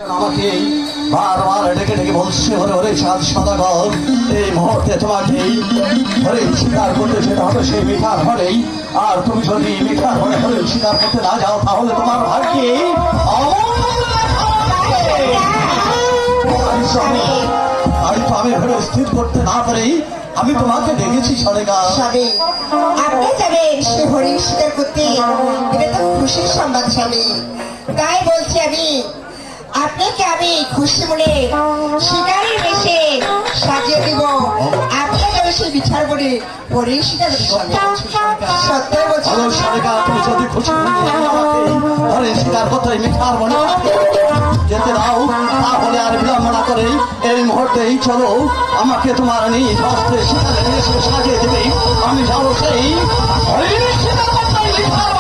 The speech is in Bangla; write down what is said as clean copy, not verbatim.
আমাকে বারবার ডেকে ডেকে বলছে ওরে ওরে সাত সদাগর এই মুহূর্তে তোমাকে হরে স্বীকার করতে যেতে হবে সেই মিঠার হরেই। আর তুমি যদি মিঠার হরে হরে স্বীকার করতে না যাও তাহলে তোমার ভাগ্যে আমি তো আমি ভেবে স্থির করতে না পারি আমি তোমাকে দেখেছি সরেগা স্বামী আপনি যাবেন সে হরিণ স্বীকার করতে, এটা তো খুশির সংবাদ স্বামী। তাই বলছি আমি আপনাকে আমি খুশি মনে শিকারের বেশে সাজিয়ে দিব। আপনি যাবে সেই বিচার করে হরিণ স্বীকার সত্যই বলছি সরেগা তুমি যদি খুশি হরে স্বীকার করতে মিঠার মনে যেতে দাও তাহলে আর বিড়ম্বনা করে এই মুহূর্তেই চলো আমাকে তোমার নিজ হস্তে সেখানে সাজিয়ে দেবে। আমি যাবো সেই হরিণ স্বীকার করতে মিঠার